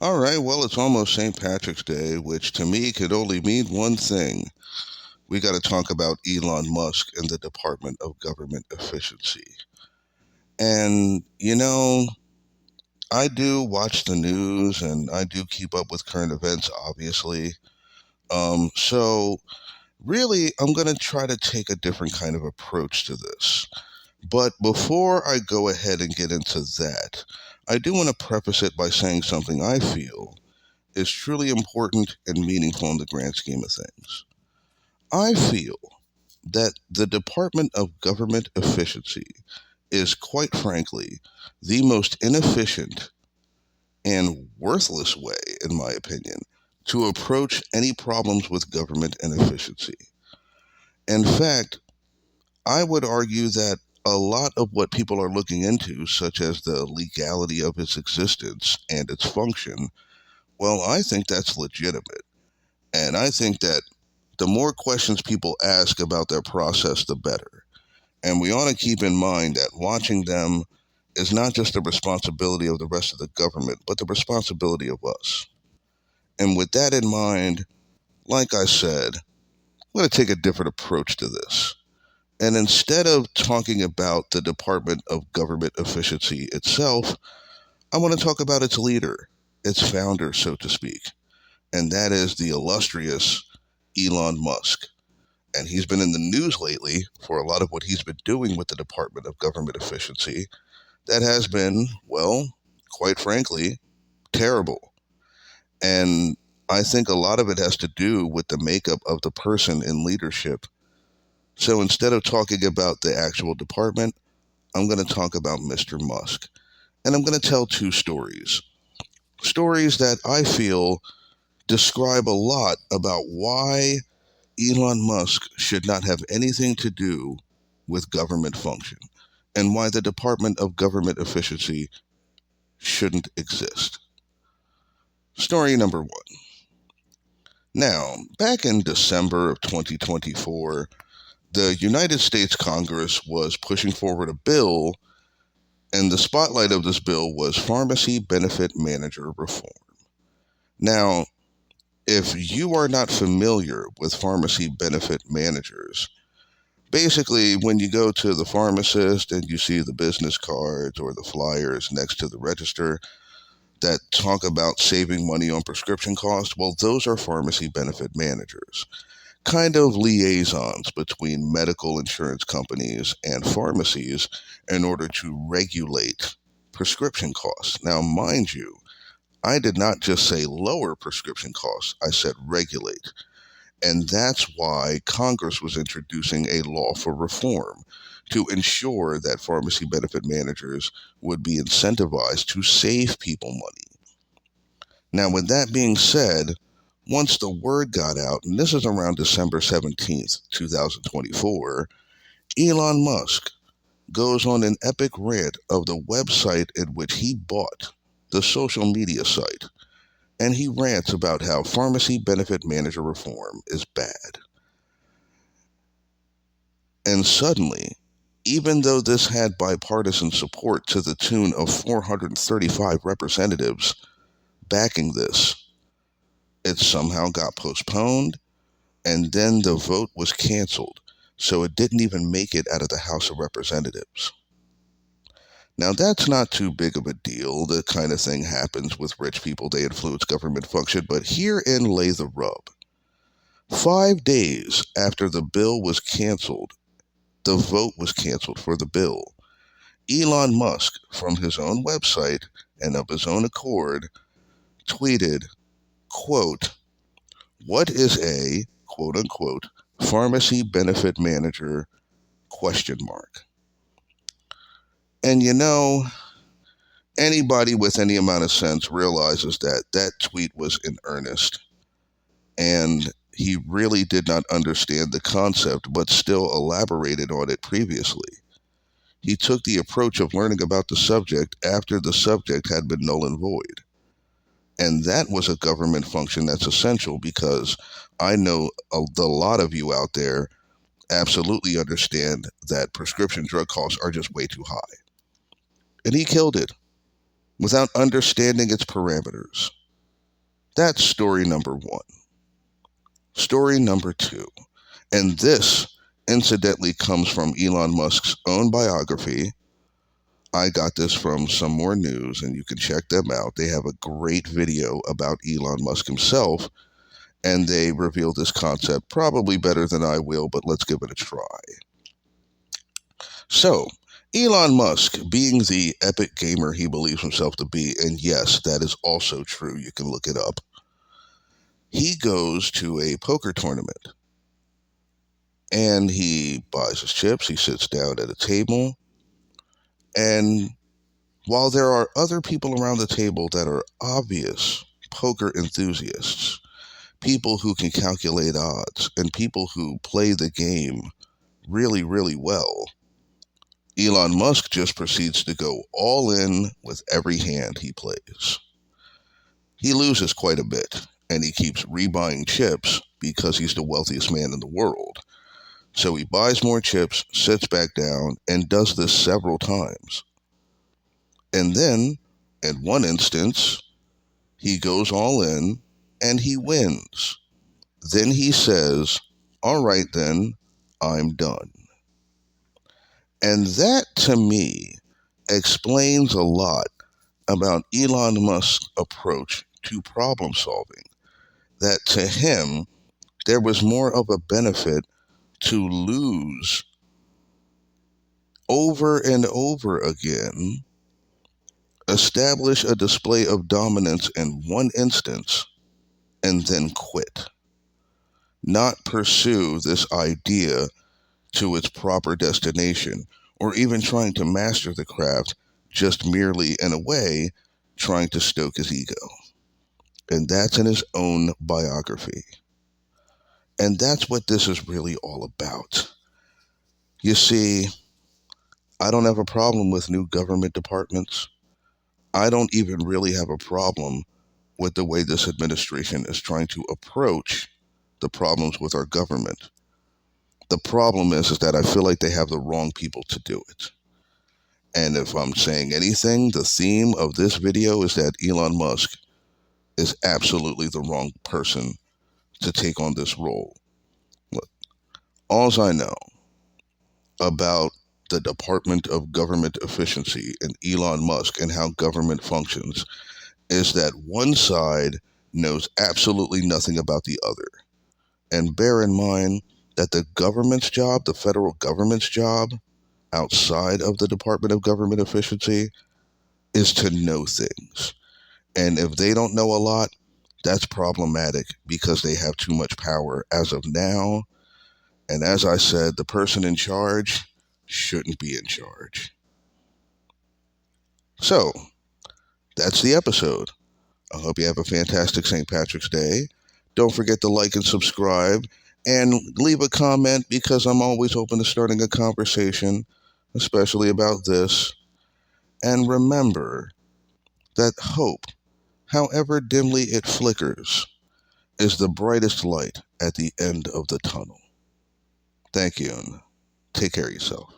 All right, well, it's almost St. Patrick's Day, which to me could only mean one thing. We got to talk about Elon Musk and the Department of Government Efficiency. And, I do watch the news and I do keep up with current events, obviously. So, really, I'm going to try to take a different kind of approach to this. But before I go ahead and get into that, I do want to preface it by saying something I feel is truly important and meaningful in the grand scheme of things. I feel that the Department of Government Efficiency is, quite frankly, the most inefficient and worthless way, in my opinion, to approach any problems with government and efficiency. In fact, I would argue that a lot of what people are looking into, such as the legality of its existence and its function, well, I think that's legitimate. And I think that the more questions people ask about their process, the better. And we ought to keep in mind that watching them is not just the responsibility of the rest of the government, but the responsibility of us. And with that in mind, like I said, I'm going to take a different approach to this. And instead of talking about the Department of Government Efficiency itself, I want to talk about its leader, its founder, so to speak. And that is the illustrious Elon Musk. And he's been in the news lately for a lot of what he's been doing with the Department of Government Efficiency that has been, well, quite frankly, terrible. And I think a lot of it has to do with the makeup of the person in leadership. So instead of talking about the actual department, I'm going to talk about Mr. Musk. And I'm going to tell two stories. Stories that I feel describe a lot about why Elon Musk should not have anything to do with government function and why the Department of Government Efficiency shouldn't exist. Story number one. Now, back in December of 2024, the United States Congress was pushing forward a bill, and the spotlight of this bill was pharmacy benefit manager reform. Now, if you are not familiar with pharmacy benefit managers, basically, when you go to the pharmacist and you see the business cards or the flyers next to the register that talk about saving money on prescription costs, well, those are pharmacy benefit managers, kind of liaisons between medical insurance companies and pharmacies in order to regulate prescription costs. Now, mind you, I did not just say lower prescription costs, I said regulate. And that's why Congress was introducing a law for reform to ensure that pharmacy benefit managers would be incentivized to save people money. Now, with that being said, once the word got out, and this is around December 17th, 2024, Elon Musk goes on an epic rant of the website in which he bought the social media site, and he rants about how pharmacy benefit manager reform is bad. And suddenly, even though this had bipartisan support to the tune of 435 representatives backing this, it somehow got postponed, and then the vote was canceled, so it didn't even make it out of the House of Representatives. Now, that's not too big of a deal. The kind of thing happens with rich people. They influence government function, but herein lay the rub. 5 days after the bill was canceled, the vote was canceled for the bill. Elon Musk, from his own website and of his own accord, tweeted, quote, "What is a, quote unquote, pharmacy benefit manager, question mark." And anybody with any amount of sense realizes that that tweet was in earnest. And he really did not understand the concept, but still elaborated on it previously. He took the approach of learning about the subject after the subject had been null and void. And that was a government function that's essential because I know a lot of you out there absolutely understand that prescription drug costs are just way too high. And he killed it without understanding its parameters. That's story number one. Story number two, and this incidentally comes from Elon Musk's own biography. I got this from Some More News, and you can check them out. They have a great video about Elon Musk himself, and they reveal this concept probably better than I will, but let's give it a try. So, Elon Musk, being the epic gamer he believes himself to be, and yes, that is also true, you can look it up, he goes to a poker tournament, and he buys his chips, he sits down at a table, and while there are other people around the table that are obvious poker enthusiasts, people who can calculate odds, and people who play the game really, really well, Elon Musk just proceeds to go all in with every hand he plays. He loses quite a bit, and he keeps rebuying chips because he's the wealthiest man in the world. So he buys more chips, sits back down, and does this several times. And then, in one instance, he goes all in and he wins. Then he says, "All right then, I'm done." And that, to me, explains a lot about Elon Musk's approach to problem solving. That to him, there was more of a benefit to lose over and over again, establish a display of dominance in one instance, and then quit. Not pursue this idea to its proper destination, or even trying to master the craft, just merely, in a way, trying to stoke his ego. And that's in his own biography. And that's what this is really all about. You see, I don't have a problem with new government departments. I don't even really have a problem with the way this administration is trying to approach the problems with our government. The problem is that I feel like they have the wrong people to do it. And if I'm saying anything, the theme of this video is that Elon Musk is absolutely the wrong person to take on this role. Look, alls I know about the Department of Government Efficiency and Elon Musk and how government functions is that one side knows absolutely nothing about the other. And bear in mind that the government's job, the federal government's job, outside of the Department of Government Efficiency, is to know things. And if they don't know a lot, that's problematic because they have too much power as of now. And as I said, the person in charge shouldn't be in charge. So, that's the episode. I hope you have a fantastic St. Patrick's Day. Don't forget to like and subscribe and leave a comment because I'm always open to starting a conversation, especially about this. And remember that hope, however dimly it flickers, is the brightest light at the end of the tunnel. Thank you, and take care of yourself.